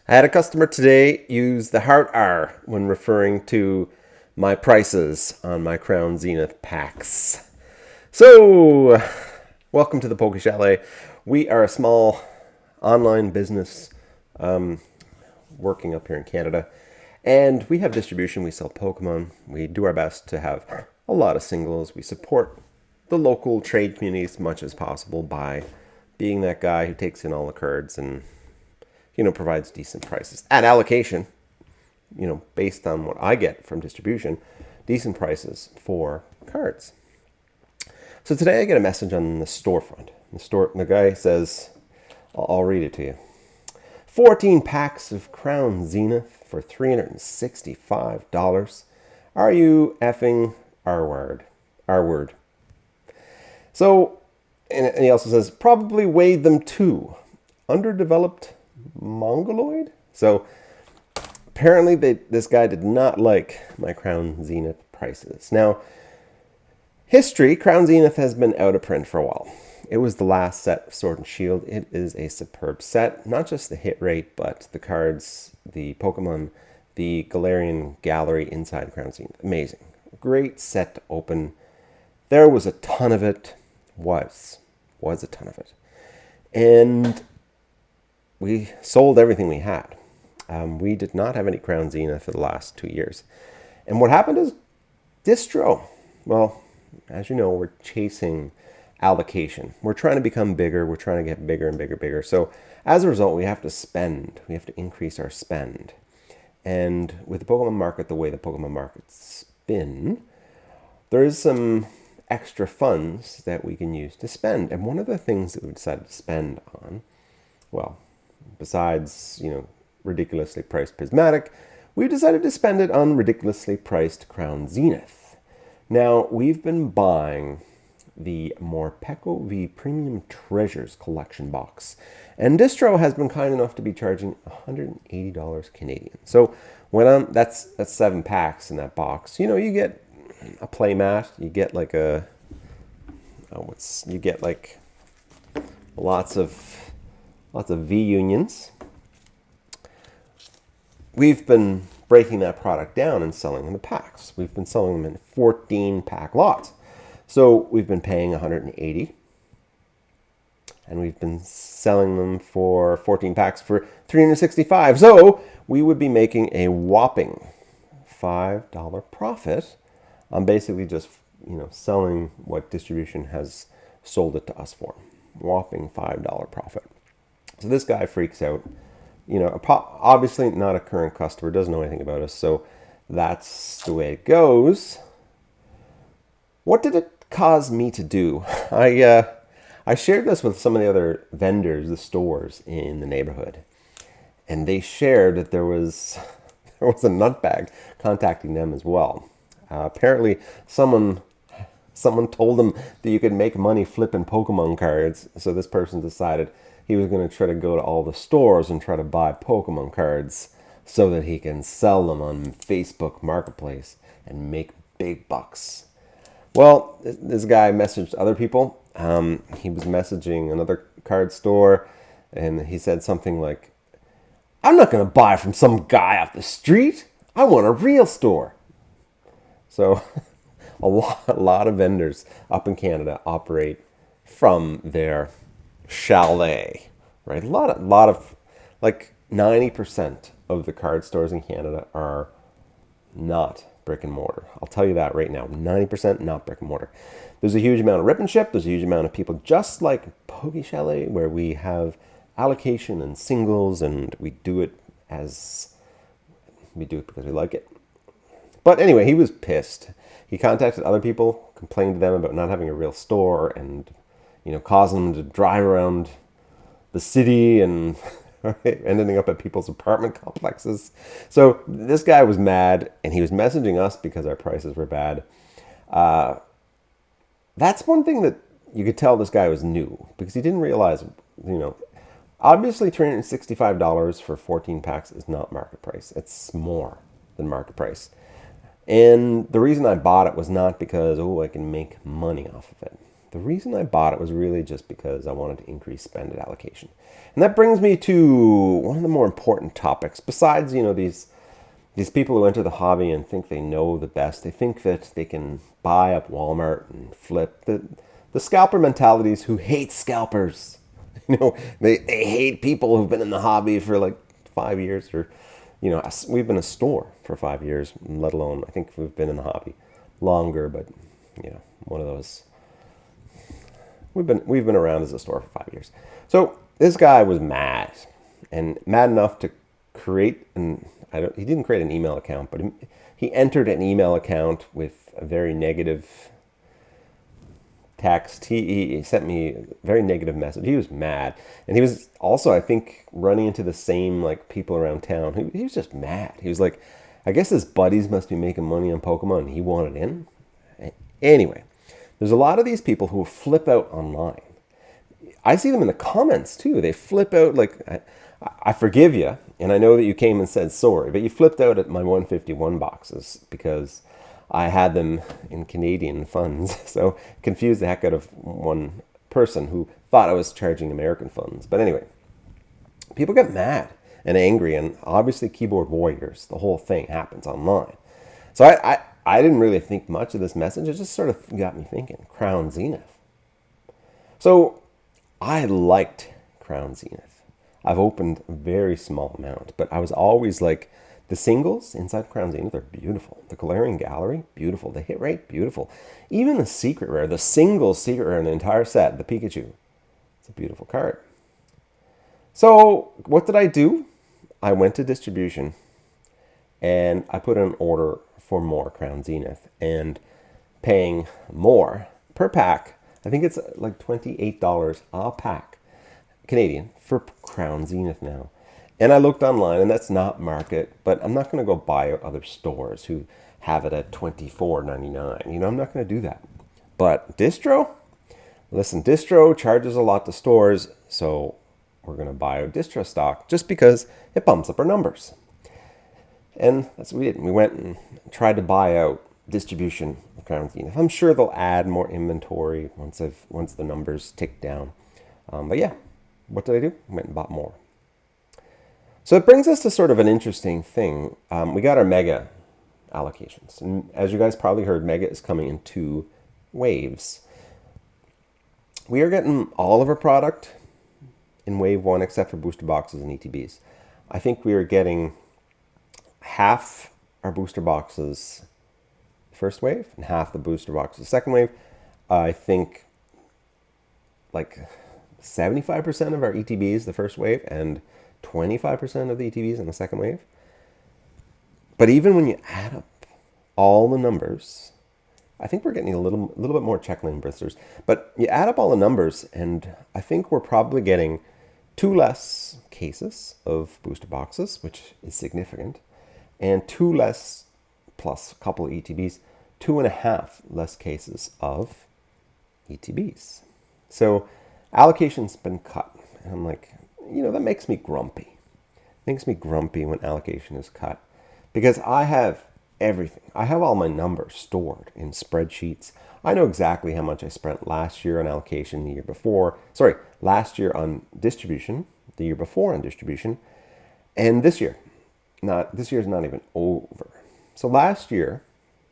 I had a customer today use the hard R when referring to my prices on my Crown Zenith packs. So, welcome to the Poke Chalet. We are a small online business working up here in Canada, and we have distribution. We sell Pokemon. We do our best to have a lot of singles. We support the local trade community as much as possible by being that guy who takes in all the cards and provides decent prices at allocation, based on what I get from distribution, decent prices for cards. So today I get a message on the storefront. The guy says, I'll read it to you. 14 packs of Crown Zenith for $365. Are you effing R-word? R-word. So, and he also says, probably weighed them too. Underdeveloped Mongoloid? So apparently this guy did not like my Crown Zenith prices. Now, Crown Zenith has been out of print for a while. It was the last set of Sword and Shield. It is a superb set. Not just the hit rate, but the cards, the Pokemon, the Galarian Gallery inside Crown Zenith. Amazing. Great set to open. There was a ton of it. Was a ton of it. And we sold everything we had. We did not have any Crown Zenith for the last 2 years. And what happened is distro. Well, as you know, we're chasing allocation. We're trying to become bigger. We're trying to get bigger and bigger. So as a result, we have to spend. We have to increase our spend. And with the Pokemon market, the way the Pokemon market's been, there is some extra funds that we can use to spend. And one of the things that we decided to spend on, well, besides, ridiculously priced Prismatic, we decided to spend it on ridiculously priced Crown Zenith. Now, we've been buying the Morpeko V Premium Treasures collection box, and Distro has been kind enough to be charging $180 Canadian. So when that's 7 packs in that box. You get a playmat, you get like lots of V unions. We've been breaking that product down and selling them in packs. We've been selling them in 14 pack lots. So we've been paying $180, and we've been selling them for 14 packs for $365. So we would be making a whopping $5 profit on basically just selling what distribution has sold it to us for. Whopping $5 profit. So this guy freaks out. Obviously not a current customer, doesn't know anything about us, so that's the way it goes. What did it cause me to do? I shared this with some of the other vendors, the stores in the neighborhood, and they shared that there was a nutbag contacting them as well. Apparently, someone told them that you could make money flipping Pokemon cards, so this person decided he was going to try to go to all the stores and try to buy Pokemon cards so that he can sell them on Facebook Marketplace and make big bucks. Well, this guy messaged other people. He was messaging another card store, and he said something like, I'm not going to buy from some guy off the street. I want a real store. So a lot of vendors up in Canada operate from their chalet, right? A lot of like 90% of the card stores in Canada are not brick and mortar. I'll tell you that right now. 90% not brick and mortar. There's a huge amount of rip and ship. There's a huge amount of people just like Poke Chalet, where we have allocation and singles, and we do it because we like it. But anyway, he was pissed. He contacted other people, complained to them about not having a real store, and causing them to drive around the city and ending up at people's apartment complexes. So this guy was mad, and he was messaging us because our prices were bad. That's one thing that you could tell this guy was new, because he didn't realize, obviously $365 for 14 packs is not market price. It's more than market price. And the reason I bought it was not because, I can make money off of it. the reason I bought it was really just because I wanted to increase spend at allocation. And that brings me to one of the more important topics. Besides, these people who enter the hobby and think they know the best, they think that they can buy up Walmart and flip. The scalper mentalities who hate scalpers. They hate people who've been in the hobby for like 5 years, or we've been a store for 5 years, let alone, I think we've been in the hobby longer, but one of those. We've been around as a store for 5 years. So this guy was mad, and mad enough to create he didn't create an email account, but he entered an email account with a very negative text. He sent me a very negative message. He was mad, and he was also, I think, running into the same like people around town. He was just mad. He was like, I guess his buddies must be making money on Pokemon, and he wanted in. Anyway, there's a lot of these people who flip out online. I see them in the comments too. They flip out like, I forgive you, and I know that you came and said sorry, but you flipped out at my 151 boxes because I had them in Canadian funds. So confused the heck out of one person who thought I was charging American funds. But anyway, people get mad and angry, and obviously keyboard warriors, the whole thing happens online. So I didn't really think much of this message. It just sort of got me thinking, Crown Zenith. So I liked Crown Zenith. I've opened a very small amount, but I was always like, the singles inside Crown Zenith are beautiful. The Galarian Gallery, beautiful. The hit rate, beautiful. Even the secret rare, the single secret rare in the entire set, the Pikachu, it's a beautiful card. So what did I do? I went to distribution and I put in an order for more Crown Zenith, and paying more per pack. I think it's like $28 a pack Canadian for Crown Zenith now. And I looked online, and that's not market, but I'm not going to go buy other stores who have it at $24.99. I'm not going to do that. But distro, listen, distro charges a lot to stores, so we're going to buy a distro stock just because it bumps up our numbers. And that's what we did. We went and tried to buy out distribution of Crown Zenith. I'm sure they'll add more inventory once the numbers tick down. But yeah, what did I do? I went and bought more. So it brings us to sort of an interesting thing. We got our Mega allocations. And as you guys probably heard, Mega is coming in 2 waves. We are getting all of our product in wave 1 except for booster boxes and ETBs. I think we are getting half our booster boxes first wave and half the booster boxes second wave. I think like 75% of our ETBs the first wave and 25% of the ETBs in the second wave. But even when you add up all the numbers, I think we're getting a little bit more check lane blisters. But you add up all the numbers, and I think we're probably getting 2 less cases of booster boxes, which is significant, and 2 less, plus a couple of ETBs, 2.5 less cases of ETBs. So allocation's been cut. And I'm like, that makes me grumpy. It makes me grumpy when allocation is cut, because I have everything. I have all my numbers stored in spreadsheets. I know exactly how much I spent last year on allocation, the year before. Sorry, last year on distribution, the year before on distribution, and this year. This year's not even over. So last year,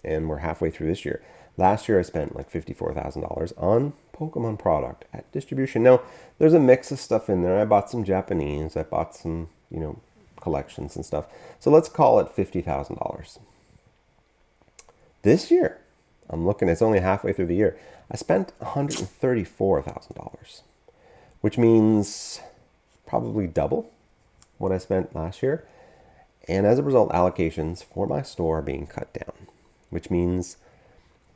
and we're halfway through this year, last year I spent like $54,000 on Pokemon product at distribution. Now, there's a mix of stuff in there. I bought some Japanese. I bought some, collections and stuff. So let's call it $50,000. This year, I'm looking, it's only halfway through the year. I spent $134,000, which means probably double what I spent last year. And as a result, allocations for my store are being cut down, which means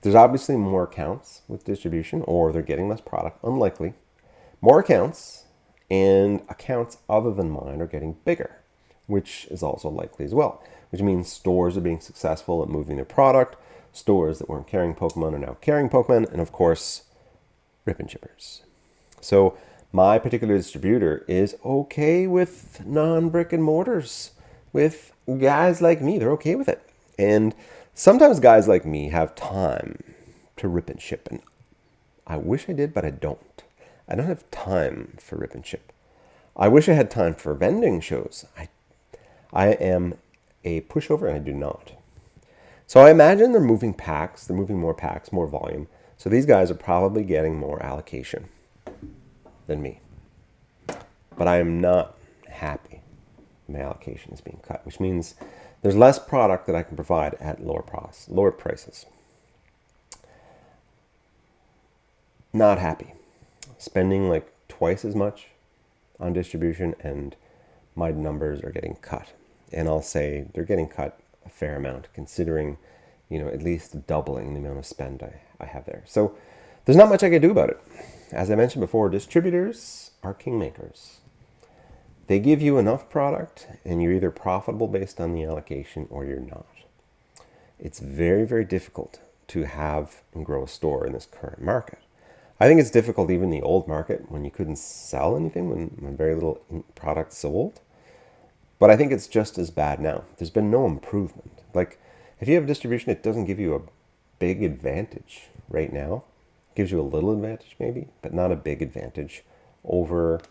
there's obviously more accounts with distribution, or they're getting less product, unlikely. More accounts, and accounts other than mine are getting bigger, which is also likely as well, which means stores are being successful at moving their product. Stores that weren't carrying Pokemon are now carrying Pokemon, and of course, rip and shippers. So my particular distributor is okay with non-brick and mortars, with guys like me. They're okay with it. And sometimes guys like me have time to rip and ship, and I wish I did, but I don't. I don't have time for rip and ship. I wish I had time for vending shows. I am a pushover and I do not. So I imagine they're moving packs. They're moving more packs, more volume. So these guys are probably getting more allocation than me. But I am not happy my allocation is being cut, which means there's less product that I can provide at lower prices. Not happy. Spending like twice as much on distribution, and my numbers are getting cut. And I'll say they're getting cut a fair amount, considering, at least doubling the amount of spend I have there. So there's not much I can do about it. As I mentioned before, distributors are kingmakers. They give you enough product, and you're either profitable based on the allocation or you're not. It's very, very difficult to have and grow a store in this current market. I think it's difficult even in the old market when you couldn't sell anything, when very little product sold. But I think it's just as bad now. There's been no improvement. Like, if you have distribution, it doesn't give you a big advantage right now. It gives you a little advantage maybe, but not a big advantage over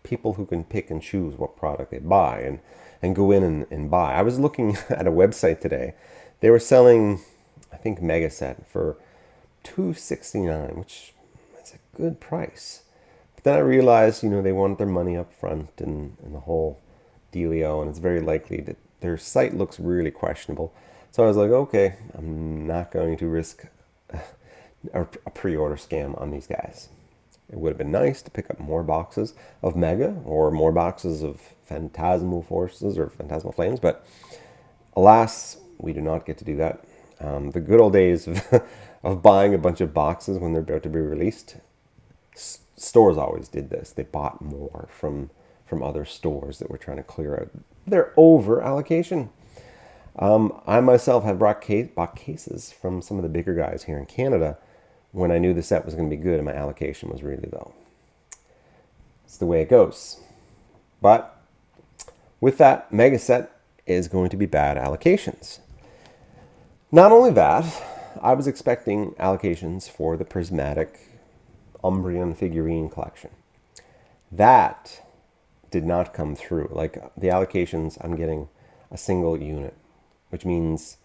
people who can pick and choose what product they buy and go in and buy. I was looking at a website today. They were selling, I think, Mega Set for $269, which is a good price. But then I realized, they want their money up front and the whole dealio, and it's very likely that their site looks really questionable. So I was like, okay, I'm not going to risk a pre-order scam on these guys. It would have been nice to pick up more boxes of Mega or more boxes of Phantasmal Forces or Phantasmal Flames, but alas, we do not get to do that. The good old days of buying a bunch of boxes when they're about to be released, stores always did this. They bought more from other stores that were trying to clear out their over allocation. I myself have bought cases from some of the bigger guys here in Canada when I knew the set was going to be good and my allocation was really low. It's the way it goes. But with that, Mega Set is going to be bad allocations. Not only that, I was expecting allocations for the prismatic Umbrian figurine collection. That did not come through. Like, the allocations, I'm getting a single unit, which means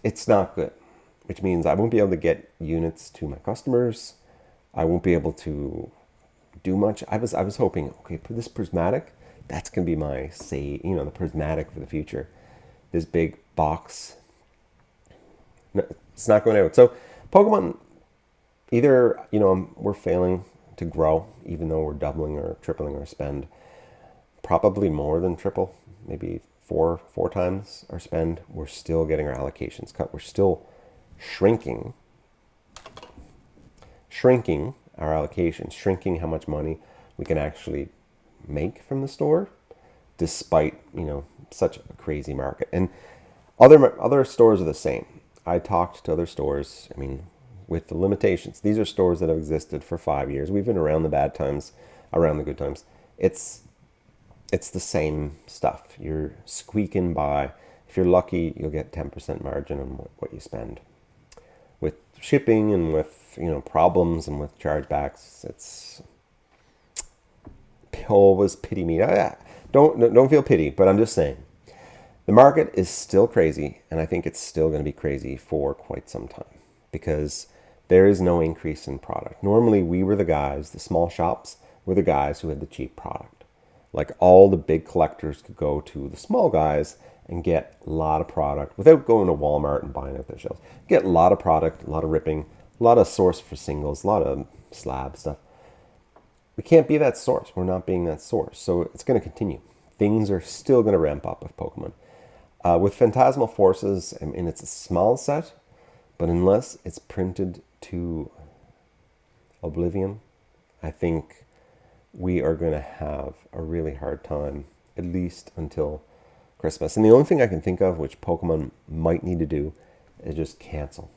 it's not good. Which means I won't be able to get units to my customers. I won't be able to do much. I was hoping, okay, for this prismatic, that's going to be my the prismatic for the future. This big box. No, it's not going out. So Pokemon, either, we're failing to grow, even though we're doubling or tripling our spend. Probably more than triple, maybe four times our spend. We're still getting our allocations cut. We're still shrinking our allocation, shrinking how much money we can actually make from the store, despite such a crazy market. And other stores are the same. I talked to other stores. With the limitations, these are stores that have existed for 5 years. We've been around the bad times, around the good times. It's the same stuff. You're squeaking by. If you're lucky, you'll get 10% margin on what you spend. With shipping and with problems and with chargebacks, it's always pity me. Don't feel pity, but I'm just saying the market is still crazy, and I think it's still going to be crazy for quite some time because there is no increase in product. Normally, we were the guys, the small shops were the guys who had the cheap product. Like, all the big collectors could go to the small guys and get a lot of product without going to Walmart and buying out their shelves. Get a lot of product, a lot of ripping, a lot of source for singles, a lot of slab stuff. We can't be that source. We're not being that source. So it's going to continue. Things are still going to ramp up with Pokemon. With Phantasmal Forces, it's a small set, but unless it's printed to oblivion, I think we are going to have a really hard time, at least until Christmas. And the only thing I can think of, which Pokemon might need to do, is just cancel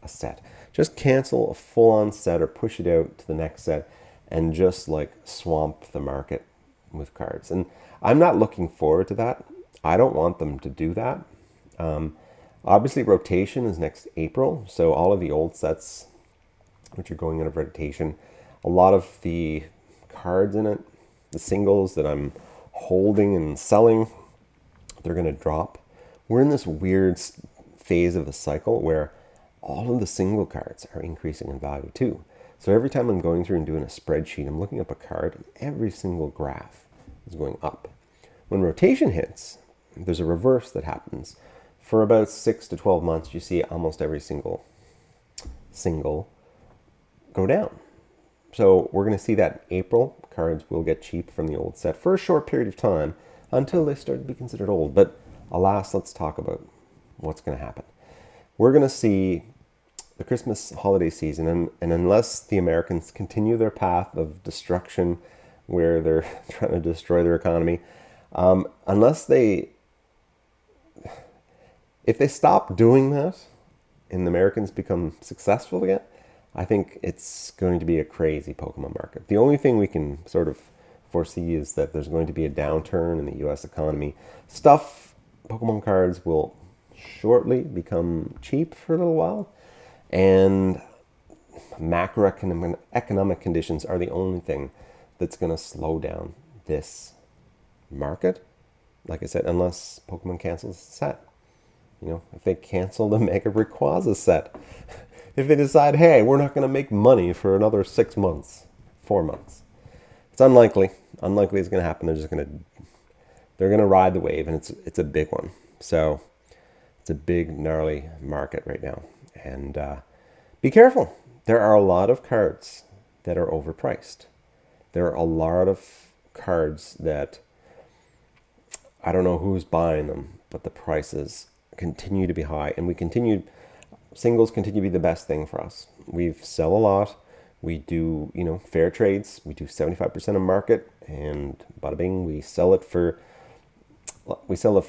a set. Just cancel a full-on set or push it out to the next set and just swamp the market with cards. And I'm not looking forward to that. I don't want them to do that. Obviously, rotation is next April, so all of the old sets which are going out of rotation. A lot of the cards in it, the singles that I'm holding and selling, they're going to drop. We're in this weird phase of the cycle where all of the single cards are increasing in value too. So every time I'm going through and doing a spreadsheet, I'm looking up a card, and every single graph is going up. When rotation hits, there's a reverse that happens. For about 6 to 12 months, you see almost every single go down. So we're going to see that in April, cards will get cheap from the old set for a short period of time until they start to be considered old. But alas, let's talk about what's going to happen. We're going to see the Christmas holiday season, and unless the Americans continue their path of destruction where they're trying to destroy their economy, if they stop doing that and the Americans become successful again, I think it's going to be a crazy Pokemon market. The only thing we can sort of foresee is that there's going to be a downturn in the US economy. Pokemon cards will shortly become cheap for a little while, and macroeconomic conditions are the only thing that's going to slow down this market. Like I said, unless Pokemon cancels the set. If they cancel the Mega Rayquaza set, if they decide, hey, we're not going to make money for another 6 months, 4 months, it's unlikely. Unlikely it's going to happen. They're going to ride the wave, and it's a big one. So it's a big, gnarly market right now. And be careful. There are a lot of cards that are overpriced. There are a lot of cards that I don't know who's buying them, but the prices continue to be high, and singles continue to be the best thing for us. We sell a lot. We do, fair trades. We do 75% of market, and bada bing, we sell it for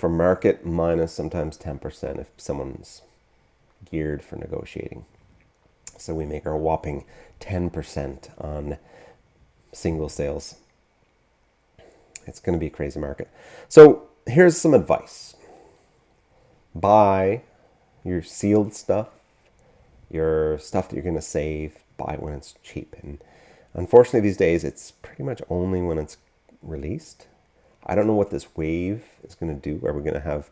market minus sometimes 10% if someone's geared for negotiating. So we make our whopping 10% on single sales. It's going to be a crazy market. So here's some advice. Buy your sealed stuff, your stuff that you're going to save, buy when it's cheap. And unfortunately these days, it's pretty much only when it's released. I don't know what this wave is going to do. Are we going to have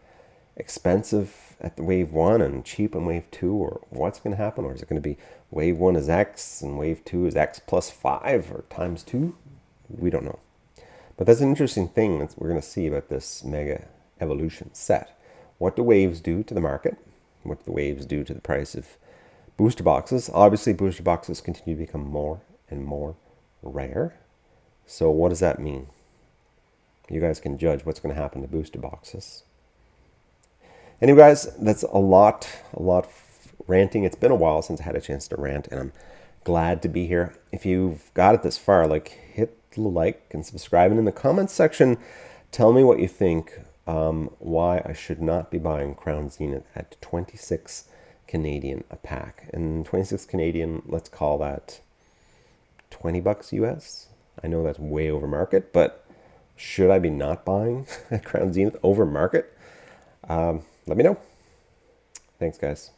expensive at the wave 1 and cheap in wave 2, or what's going to happen? Or is it going to be wave 1 is X and wave 2 is X plus 5 or times 2? We don't know. But that's an interesting thing that we're going to see about this Mega Evolution set. What do waves do to the market? What do the waves do to the price of booster boxes? Obviously, booster boxes continue to become more and more rare. So what does that mean? You guys can judge what's going to happen to booster boxes. Anyway, guys, that's a lot of ranting. It's been a while since I had a chance to rant, and I'm glad to be here. If you've got it this far, hit the like and subscribe. And in the comments section, tell me what you think. Why I should not be buying Crown Zenith at 26 Canadian a pack. And 26 Canadian, let's call that $20 US. I know that's way over market, but should I be not buying Crown Zenith over market? Let me know. Thanks, guys.